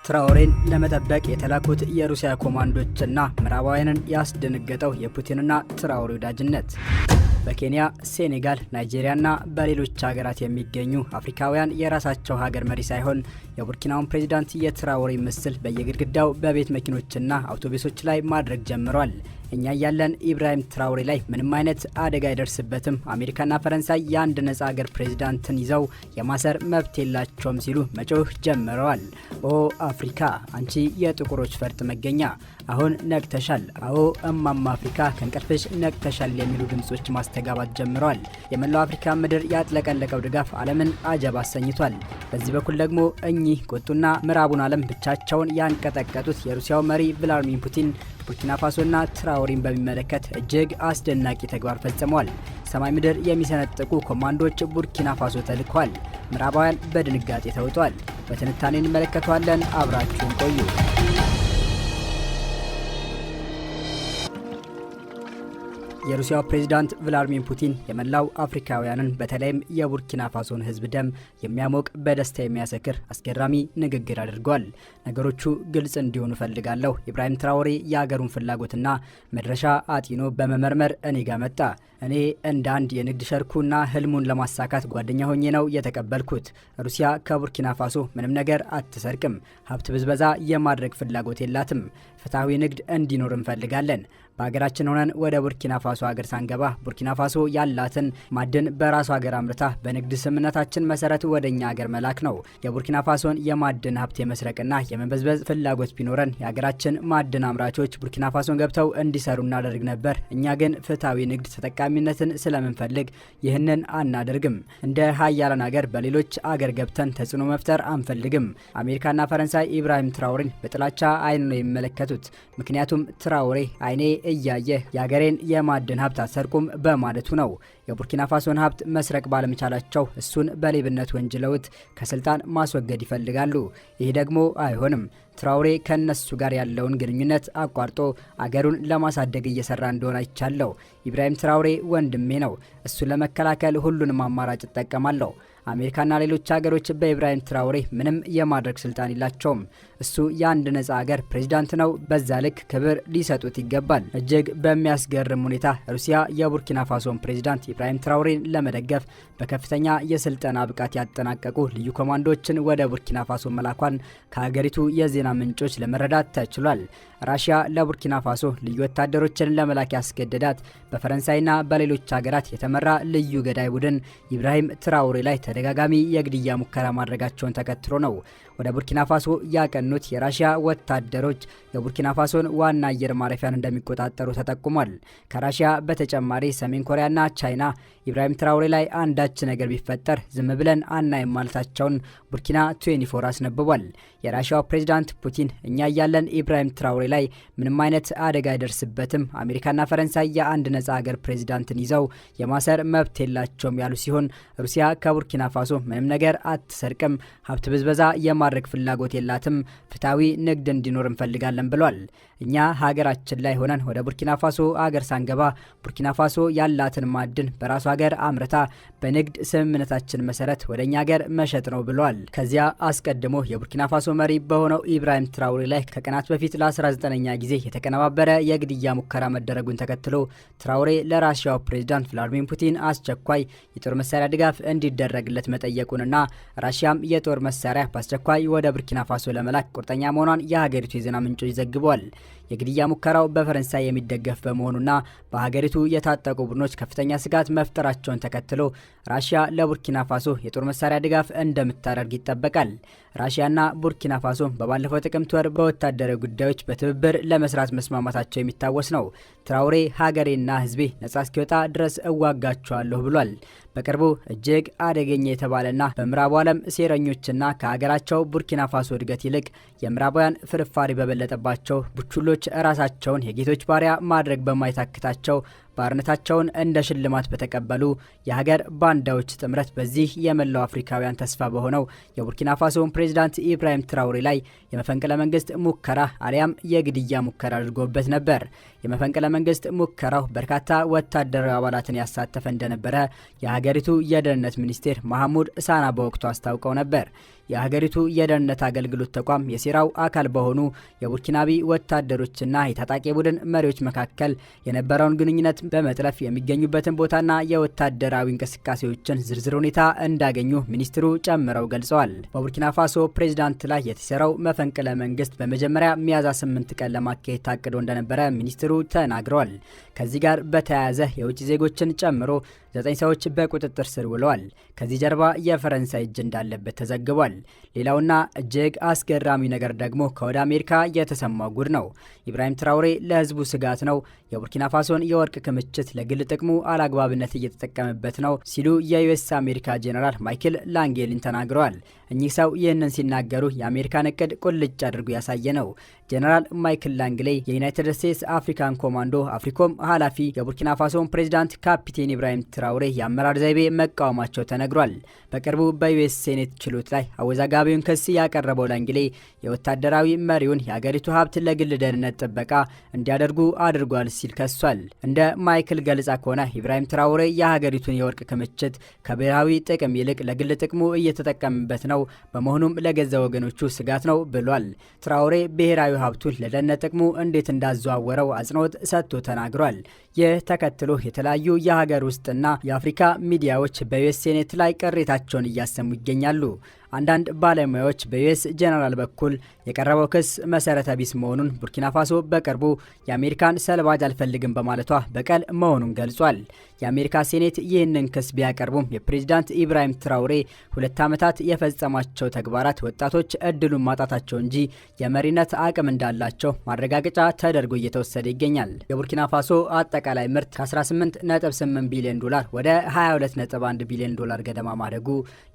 ትራኦሬን ለመጠበቅ የተላኩት የሩሲያ ኮማንዶችና ምዕራባውያንን ያስደነገጠው የፑቲንና ትራኦሬ ወዳጅነት። በኬንያ፣ ሴኔጋል፣ ናይጄሪያና በሌሎች ሀገራት የሚገኙ አፍሪካውያን የራሳቸው ሀገር መሪ ሳይሆን የቡርኪናውን ፕሬዚዳንት የትራኦሬ ምስል በየግድግዳው በቤት መኪኖችና አውቶቡሶች ላይ ማድረግ ጀምረዋል። እኛ ያለን ኢብራሂም ትራኦሬ ላይ ምንም አይነት አደጋ አይደርስበትም፣ አሜሪካና ፈረንሳይ የአንድ ነጻ ሀገር ፕሬዚዳንትን ይዘው የማሰር መብት የላቸውም ሲሉ መጮህ ጀምረዋል። ኦ አፍሪካ፣ አንቺ የጥቁሮች ፈርጥ መገኛ፣ አሁን ነቅተሻል። አዎ እማማ አፍሪካ ከእንቅልፍሽ ነቅተሻል የሚሉ ድምጾች ማስተጋባት ጀምረዋል። የመላው አፍሪካ ምድር ያጥለቀለቀው ድጋፍ ዓለምን አጀብ አሰኝቷል። በዚህ በኩል ደግሞ እኚህ ቁጡና ምዕራቡን ዓለም ብቻቸውን ያንቀጠቀጡት የሩሲያው መሪ ቭላድሚር ፑቲን ቡርኪና ፋሶና ትራኦሬን በሚመለከት እጅግ አስደናቂ ተግባር ፈጽመዋል። ሰማይ ምድር የሚሰነጥቁ ኮማንዶች ቡርኪና ፋሶ ተልከዋል። ምዕራባውያን በድንጋጤ ተውጠዋል። በትንታኔ እንመለከተዋለን። አብራችሁን ቆዩ። የሩሲያው ፕሬዝዳንት ቭላድሚር ፑቲን የመላው አፍሪካውያንን በተለይም የቡርኪና ፋሶን ሕዝብ ደም የሚያሞቅ በደስታ የሚያሰክር አስገራሚ ንግግር አድርገዋል። ነገሮቹ ግልጽ እንዲሆኑ ፈልጋለሁ። ኢብራሂም ትራኦሬ የሀገሩን ፍላጎትና መድረሻ አጢኖ በመመርመር እኔ ጋር መጣ። እኔ እንደ አንድ የንግድ ሸርኩና ህልሙን ለማሳካት ጓደኛ ሆኜ ነው የተቀበልኩት። ሩሲያ ከቡርኪና ፋሶ ምንም ነገር አትሰርቅም። ሀብት ብዝበዛ የማድረግ ፍላጎት የላትም። ፍትሐዊ ንግድ እንዲኖር እንፈልጋለን። በሀገራችን ሆነን ወደ ቡርኪና ፋሶ ሀገር ሳንገባ ቡርኪና ፋሶ ያላትን ማዕድን በራሱ ሀገር አምርታ በንግድ ስምምነታችን መሰረት ወደኛ ሀገር መላክ ነው። የቡርኪና ፋሶን የማዕድን ሀብት የመስረቅና የመበዝበዝ ፍላጎት ቢኖረን የሀገራችን ማዕድን አምራቾች ቡርኪና ፋሶን ገብተው እንዲሰሩ እናደርግ ነበር። እኛ ግን ፍትሐዊ ንግድ ተጠቃሚነትን ስለምንፈልግ ይህንን አናደርግም። እንደ ሀያላን ሀገር በሌሎች አገር ገብተን ተጽዕኖ መፍጠር አንፈልግም። አሜሪካና ፈረንሳይ ኢብራሂም ትራኦሬን በጥላቻ አይን ነው የሚመለከቱት። ምክንያቱም ትራኦሬ አይኔ እያየ የሀገሬን የማዕድን ሀብት አሰርቁም በማለቱ ነው። የቡርኪና ፋሶን ሀብት መስረቅ ባለመቻላቸው እሱን በሌብነት ወንጅለውት ከስልጣን ማስወገድ ይፈልጋሉ። ይህ ደግሞ አይሆንም። ትራኦሬ ከነሱ ጋር ያለውን ግንኙነት አቋርጦ አገሩን ለማሳደግ እየሰራ እንደሆነ አይቻለው። ኢብራሂም ትራኦሬ ወንድሜ ነው። እሱን ለመከላከል ሁሉንም አማራጭ እጠቀማለሁ። አሜሪካና ሌሎች ሀገሮች በኢብራሂም ትራኦሬ ምንም የማድረግ ስልጣን የላቸውም። እሱ የአንድ ነጻ ሀገር ፕሬዚዳንት ነው። በዛ ልክ ክብር ሊሰጡት ይገባል። እጅግ በሚያስገርም ሁኔታ ሩሲያ የቡርኪና ፋሶን ፕሬዚዳንት ኢብራሂም ትራኦሬን ለመደገፍ በከፍተኛ የስልጠና ብቃት ያጠናቀቁ ልዩ ኮማንዶችን ወደ ቡርኪና ፋሶ መላኳን ከሀገሪቱ የዜና ምንጮች ለመረዳት ተችሏል። ራሽያ ለቡርኪና ፋሶ ልዩ ወታደሮችን ለመላክ ያስገደዳት በፈረንሳይና በሌሎች ሀገራት የተመራ ልዩ ገዳይ ቡድን ኢብራሂም ትራኦሬ ላይ ተደጋጋሚ የግድያ ሙከራ ማድረጋቸውን ተከትሎ ነው። ወደ ቡርኪና ፋሶ ያቀኑት የራሽያ ወታደሮች የቡርኪና ፋሶን ዋና አየር ማረፊያን እንደሚቆጣጠሩ ተጠቁሟል። ከራሽያ በተጨማሪ ሰሜን ኮሪያና ቻይና ኢብራሂም ትራኦሬ ላይ አንዳች ነገር ቢፈጠር ዝም ብለን አናይም ማለታቸውን ቡርኪና 24 አስነብቧል። የራሽያው ፕሬዝዳንት ፑቲን እኛ ያለን ኢብራሂም ትራኦሬ ላይ ምንም አይነት አደጋ አይደርስበትም፣ አሜሪካና ፈረንሳይ የአንድ ነጻ ሀገር ፕሬዝዳንትን ይዘው የማሰር መብት የላቸውም ያሉ ሲሆን ሩሲያ ከቡርኪና ፋሶ ምንም ነገር አትሰርቅም፣ ሀብት ብዝበዛ የማድረግ ፍላጎት የላትም፣ ፍትሐዊ ንግድ እንዲኖር እንፈልጋለን ብሏል። እኛ ሀገራችን ላይ ሆነን ወደ ቡርኪና ፋሶ ሀገር ሳንገባ ቡርኪና ፋሶ ያላትን ማዕድን በራሱ ሀገር አምርታ በንግድ ስምምነታችን መሰረት ወደኛ ሀገር መሸጥ ነው ብሏል። ከዚያ አስቀድሞ የቡርኪና ፋሶ መሪ በሆነው ኢብራሂም ትራኦሬ ላይ ከቀናት በፊት ለ19ኛ ጊዜ የተቀነባበረ የግድያ ሙከራ መደረጉን ተከትሎ ትራኦሬ ለራሽያው ፕሬዝዳንት ቭላድሚር ፑቲን አስቸኳይ የጦር መሳሪያ ድጋፍ እንዲደረግለት መጠየቁንና ራሽያም የጦር መሳሪያ በአስቸኳይ ወደ ቡርኪና ፋሶ ለመላክ ቁርጠኛ መሆኗን የሀገሪቱ የዜና ምንጮች ዘግበዋል። የግድያ ሙከራው በፈረንሳይ የሚደገፍ በመሆኑና በሀገሪቱ የታጠቁ ቡድኖች ከፍተኛ ስጋት መፍጠራቸውን ተከትሎ ራሽያ ለቡርኪና ፋሶ የጦር መሳሪያ ድጋፍ እንደምታደርግ ይጠበቃል። ራሽያና ቡርኪና ፋሶ በባለፈው ጥቅምት ወር በወታደራዊ ጉዳዮች በትብብር ለመስራት መስማማታቸው የሚታወስ ነው። ትራኦሬ ሀገሬና ሕዝቤ ነጻ እስኪወጣ ድረስ እዋጋቸዋለሁ ብሏል። በቅርቡ እጅግ አደገኛ የተባለና በምዕራቡ ዓለም ሴረኞችና ከሀገራቸው ቡርኪና ፋሶ እድገት ይልቅ የምዕራባውያን ፍርፋሪ በበለጠባቸው ቡችሎች ራሳቸውን የጌቶች ባሪያ ማድረግ በማይታክታቸው ባርነታቸውን እንደ ሽልማት በተቀበሉ የሀገር ባንዳዎች ጥምረት በዚህ የመላው አፍሪካውያን ተስፋ በሆነው የቡርኪና ፋሶ ፕሬዝዳንት ኢብራሂም ትራውሬ ላይ የመፈንቅለ መንግስት ሙከራ አሊያም የግድያ ሙከራ አድርጎበት ነበር። የመፈንቅለ መንግስት ሙከራው በርካታ ወታደራዊ አባላትን ያሳተፈ እንደነበረ የሀገሪቱ የደህንነት ሚኒስቴር መሐሙድ ሳና በወቅቱ አስታውቀው ነበር። የሀገሪቱ የደህንነት አገልግሎት ተቋም የሴራው አካል በሆኑ የቡርኪናቢ ወታደሮችና የታጣቂ ቡድን መሪዎች መካከል የነበረውን ግንኙነት በመጥለፍ የሚገኙበትን ቦታና የወታደራዊ እንቅስቃሴዎችን ዝርዝር ሁኔታ እንዳገኙ ሚኒስትሩ ጨምረው ገልጸዋል። በቡርኪና ፋሶ ፕሬዝዳንት ላይ የተሰራው መፈንቅለ መንግስት በመጀመሪያ ሚያዝያ 8 ቀን ለማካሄድ ታቅዶ እንደነበረ ሚኒስትሩ ተናግረዋል። ከዚህ ጋር በተያያዘ የውጭ ዜጎችን ጨምሮ 9 ሰዎች በቁጥጥር ስር ውለዋል። ከዚህ ጀርባ የፈረንሳይ እጅ እንዳለበት ተዘግቧል። ሌላውና እጅግ አስገራሚ ነገር ደግሞ ከወደ አሜሪካ የተሰማው ጉድ ነው። ኢብራሂም ትራውሬ ለህዝቡ ስጋት ነው፣ የቡርኪና ፋሶን የወርቅ ክምችት ለግል ጥቅሙ አላግባብነት እየተጠቀመበት ነው ሲሉ የዩኤስ አሜሪካ ጄኔራል ማይክል ላንጌሊን ተናግረዋል። እኚህ ሰው ይህንን ሲናገሩ የአሜሪካን እቅድ ቁልጭ አድርጎ ያሳየ ነው። ጄኔራል ማይክል ላንግሌ የዩናይትድ ስቴትስ አፍሪካን ኮማንዶ አፍሪኮም ኃላፊ የቡርኪና ፋሶን ፕሬዝዳንት ካፒቴን ኢብራሂም ትራውሬ የአመራር ዘይቤ መቃወማቸው ተነግሯል። በቅርቡ በዩኤስ ሴኔት ችሎት ላይ አወዛጋቢውን ክስ ያቀረበው ላንግሌ የወታደራዊ መሪውን የአገሪቱ ሀብት ለግል ደህንነት ጥበቃ እንዲያደርጉ አድርጓል ሲል ከሷል። እንደ ማይክል ገለጻ ከሆነ ኢብራሂም ትራውሬ የሀገሪቱን የወርቅ ክምችት ከብሔራዊ ጥቅም ይልቅ ለግል ጥቅሙ እየተጠቀመበት ነው፣ በመሆኑም ለገዛ ወገኖቹ ስጋት ነው ብሏል። ትራውሬ ብሔራዊ ሀብቱን ለደህንነት ጥቅሙ እንዴት እንዳዘዋወረው አጽንኦት ሰጥቶ ተናግሯል። ይህ ተከትሎ የተለያዩ የሀገር ውስጥና የአፍሪካ ሚዲያዎች በዩኤስ ሴኔት ላይ ቅሬታቸውን እያሰሙ ይገኛሉ። አንዳንድ ባለሙያዎች በዩኤስ ጄኔራል በኩል የቀረበው ክስ መሰረተ ቢስ መሆኑን፣ ቡርኪና ፋሶ በቅርቡ የአሜሪካን ሰልባጅ አልፈልግም በማለቷ በቀል መሆኑን ገልጿል። የአሜሪካ ሴኔት ይህንን ክስ ቢያቀርቡም የፕሬዝዳንት ኢብራሂም ትራውሬ 2 ዓመታት የፈጸሟቸው ተግባራት ወጣቶች እድሉን ማጣታቸው እንጂ የመሪነት አቅም እንዳላቸው ማረጋገጫ ተደርጎ እየተወሰደ ይገኛል። የቡርኪና ፋሶ አጠቃላይ ምርት ከ18.8 ቢሊዮን ዶላር ወደ 22.1 ቢሊዮን ዶላር ገደማ ማደጉ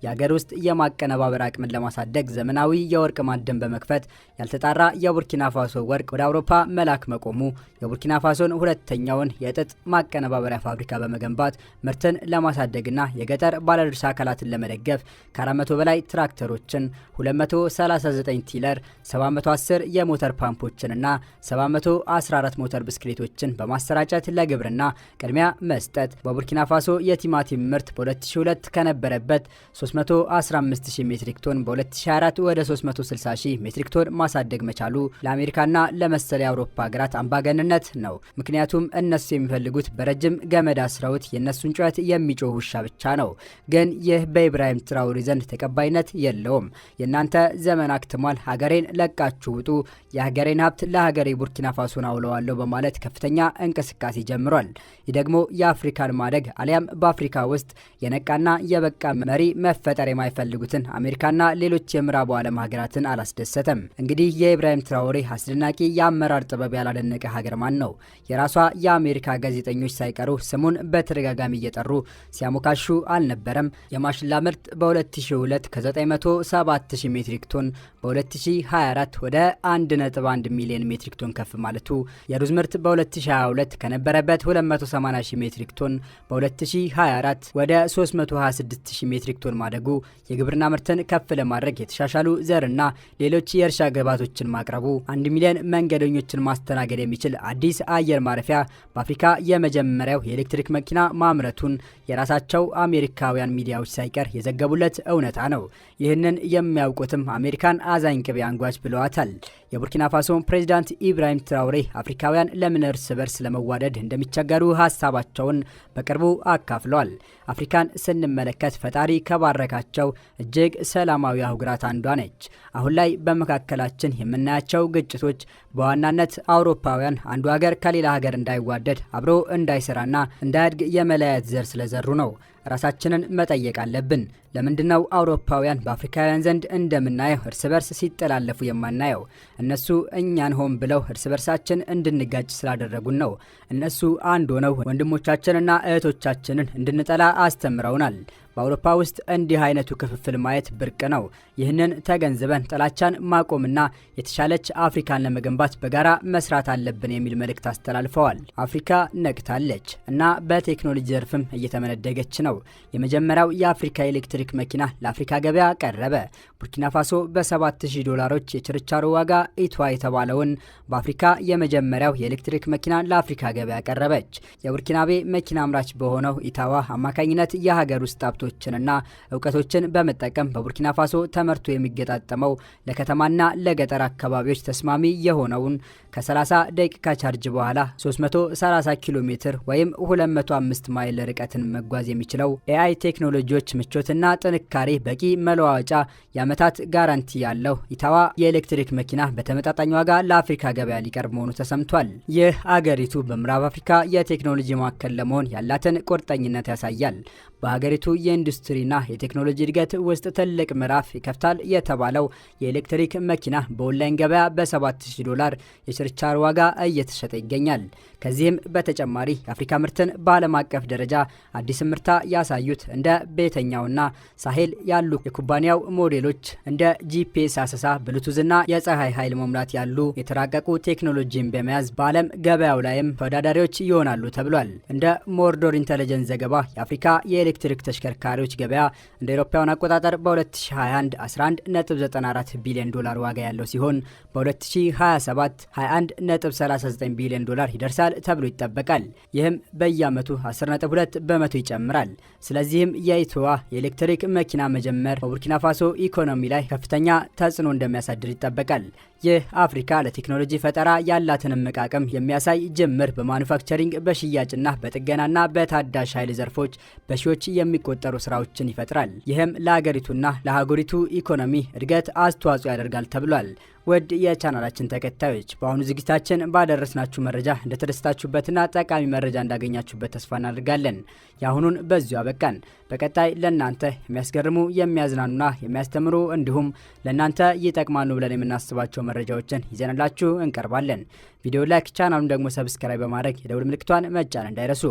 የሀገር ውስጥ የማቀነባበር አቅምን ለማሳደግ ዘመናዊ የወርቅ ማዕድን በመክፈት ያልተጣራ የቡርኪና ፋሶ ወርቅ ወደ አውሮፓ መላክ መቆሙ የቡርኪና ፋሶን ሁለተኛውን የጥጥ ማቀነባበሪያ ፋብሪካ በመገንባት ምርትን ለማሳደግና የገጠር ባለድርሻ አካላትን ለመደገፍ ከ400 በላይ ትራክተሮችን፣ 239 ቲለር፣ 710 የሞተር ፓምፖችንና 714 ሞተር ብስክሌቶችን በማሰራጨት ለግብርና ቅድሚያ መስጠት በቡርኪና ፋሶ የቲማቲም ምርት በ2002 ከነበረበት 315000 ሜትሪክ ቶን በ2024 ወደ 360000 ሜትሪክ ቶን ማሳደግ መቻሉ ለአሜሪካና ለመሰለ የአውሮፓ ሀገራት አምባገንነት ነው። ምክንያቱም እነሱ የሚፈልጉት በረጅም ገመድ አስረውት የእነሱን ጩኸት የሚጮህ ውሻ ብቻ ነው። ግን ይህ በኢብራሂም ትራውሬ ዘንድ ተቀባይነት የለውም። የእናንተ ዘመን አክትሟል፣ ሀገሬን ለቃችሁ ውጡ፣ የሀገሬን ሀብት ለሀገሬ ቡርኪና ፋሶን አውለዋለሁ በማለት ከፍተኛ እንቅስቃሴ ጀምሯል። ይህ ደግሞ የአፍሪካን ማደግ አሊያም በአፍሪካ ውስጥ የነቃና የበቃ መሪ መፈጠር የማይፈልጉትን አሜሪካና ሌሎች የምዕራቡ ዓለም ሀገራትን አላስደሰተም። እንግዲህ የኢብራሂም ትራውሬ አስደናቂ የአመራር ጥበብ ያላደነቀ ሀገር ማን ነው? የራሷ የአሜሪካ ጋዜጠኞች ሳይቀሩ ስሙን በተደጋጋሚ እየጠሩ ሲያሞካሹ አልነበረም? የማሽላ ምርት በ2002 ከ907,000 ሜትሪክ ቶን በ2024 ወደ 1.1 ሚሊዮን ሜትሪክ ቶን ከፍ ማለቱ፣ የሩዝ ምርት በ2022 ከነበረበት 280,000 ሜትሪክ ቶን በ2024 ወደ 326,000 ሜትሪክ ቶን ማደጉ፣ የግብርና ምርትን ከፍ ለማድረግ የተሻሻሉ ዘርና ሌሎች የእርሻ ግብዓቶችን ማቅረቡ፣ 1 ሚሊዮን መንገደኞችን ማስተናገድ የሚችል አዲስ አየር ማረፊያ፣ በአፍሪካ የመጀመሪያው የኤሌክትሪክ መኪና ማምረቱን የራሳቸው አሜሪካውያን ሚዲያዎች ሳይቀር የዘገቡለት እውነታ ነው። ይህንን የሚያውቁትም አሜሪካን አዛኝ ቅቤ አንጓች ብለዋታል። የቡርኪና ፋሶ ፕሬዝዳንት ኢብራሂም ትራውሬ አፍሪካውያን ለምን እርስ በርስ ለመዋደድ እንደሚቸገሩ ሀሳባቸውን በቅርቡ አካፍለዋል። አፍሪካን ስንመለከት ፈጣሪ ከባረካቸው እጅግ ሰላማዊ አህጉራት አንዷ ነች። አሁን ላይ በመካከላችን የምናያቸው ግጭቶች በዋናነት አውሮፓውያን አንዱ ሀገር ከሌላ ሀገር እንዳይዋደድ አብሮ እንዳይሰራና እንዳያድግ የመለያየት ዘር ስለዘሩ ነው። ራሳችንን መጠየቅ አለብን። ለምንድነው አውሮፓውያን በአፍሪካውያን ዘንድ እንደምናየው እርስ በርስ ሲጠላለፉ የማናየው? እነሱ እኛን ሆን ብለው እርስ በርሳችን እንድንጋጭ ስላደረጉን ነው። እነሱ አንድ ሆነው ወንድሞቻችንና እህቶቻችንን እንድንጠላ አስተምረውናል። በአውሮፓ ውስጥ እንዲህ አይነቱ ክፍፍል ማየት ብርቅ ነው። ይህንን ተገንዝበን ጥላቻን ማቆምና የተሻለች አፍሪካን ለመገንባት በጋራ መስራት አለብን የሚል መልእክት አስተላልፈዋል። አፍሪካ ነቅታለች እና በቴክኖሎጂ ዘርፍም እየተመነደገች ነው። የመጀመሪያው የአፍሪካ ኤሌክትሪክ መኪና ለአፍሪካ ገበያ ቀረበ። ቡርኪና ፋሶ $7000 የችርቻሮ ዋጋ ኢትዋ የተባለውን በአፍሪካ የመጀመሪያው የኤሌክትሪክ መኪና ለአፍሪካ ገበያ ቀረበች። የቡርኪናቤ መኪና አምራች በሆነው ኢታዋ አማካኝነት የሀገር ውስጥ ሀብቶችንና እውቀቶችን በመጠቀም በቡርኪና ፋሶ ተመርቶ የሚገጣጠመው ለከተማና ለገጠር አካባቢዎች ተስማሚ የሆነውን ከ30 ደቂቃ ቻርጅ በኋላ 330 ኪሎ ሜትር ወይም 205 ማይል ርቀትን መጓዝ የሚችለው ኤአይ ቴክኖሎጂዎች ምቾትና ጥንካሬ በቂ መለዋወጫ የዓመታት ጋራንቲ ያለው ኢታዋ የኤሌክትሪክ መኪና በተመጣጣኝ ዋጋ ለአፍሪካ ገበያ ሊቀርብ መሆኑ ተሰምቷል። ይህ አገሪቱ በምዕራብ አፍሪካ የቴክኖሎጂ ማዕከል ለመሆን ያላትን ቁርጠኝነት ያሳያል። በሀገሪቱ የኢንዱስትሪና የቴክኖሎጂ እድገት ውስጥ ትልቅ ምዕራፍ ይከፍታል የተባለው የኤሌክትሪክ መኪና በኦንላይን ገበያ በ$7000 የችርቻሮ ዋጋ እየተሸጠ ይገኛል። ከዚህም በተጨማሪ የአፍሪካ ምርትን በዓለም አቀፍ ደረጃ አዲስ ምርታ ያሳዩት እንደ ቤተኛውና ሳሄል ያሉ የኩባንያው ሞዴሎች እንደ ጂፒኤስ አሰሳ፣ ብሉቱዝና የፀሐይ ኃይል መሙላት ያሉ የተራቀቁ ቴክኖሎጂን በመያዝ በዓለም ገበያው ላይም ተወዳዳሪዎች ይሆናሉ ተብሏል። እንደ ሞርዶር ኢንተለጀንስ ዘገባ የአፍሪካ የኤሌክትሪክ ተሽከርካሪዎች ገበያ እንደ አውሮፓውያን አቆጣጠር በ2021 $11.94 ቢሊዮን ዋጋ ያለው ሲሆን በ2027 $21.39 ቢሊዮን ይደርሳል ተብሎ ይጠበቃል። ይህም በየዓመቱ 10.2 በመቶ ይጨምራል። ስለዚህም የኢትዋ የኤሌክትሪክ መኪና መጀመር በቡርኪና ፋሶ ኢኮኖሚ ላይ ከፍተኛ ተጽዕኖ እንደሚያሳድር ይጠበቃል። ይህ አፍሪካ ለቴክኖሎጂ ፈጠራ ያላትን እምቅ አቅም የሚያሳይ ጅምር በማኑፋክቸሪንግ፣ በሽያጭና በጥገናና በታዳሽ ኃይል ዘርፎች በሺዎች የሚቆጠሩ ስራዎችን ይፈጥራል። ይህም ለሀገሪቱና ለሀገሪቱ ኢኮኖሚ እድገት አስተዋጽኦ ያደርጋል ተብሏል። ውድ የቻናላችን ተከታዮች በአሁኑ ዝግጅታችን ባደረስናችሁ መረጃ እንደተደሰታችሁበትና ጠቃሚ መረጃ እንዳገኛችሁበት ተስፋ እናደርጋለን። የአሁኑን በዚሁ አበቃን። በቀጣይ ለእናንተ የሚያስገርሙ የሚያዝናኑና የሚያስተምሩ እንዲሁም ለእናንተ ይጠቅማሉ ብለን የምናስባቸው መረጃዎችን ይዘንላችሁ እንቀርባለን። ቪዲዮ ላይክ፣ ቻናሉን ደግሞ ሰብስክራይብ በማድረግ የደውል ምልክቷን መጫን እንዳይረሱ።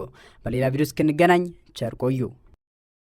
በሌላ ቪዲዮ እስክንገናኝ ቸር ቆዩ።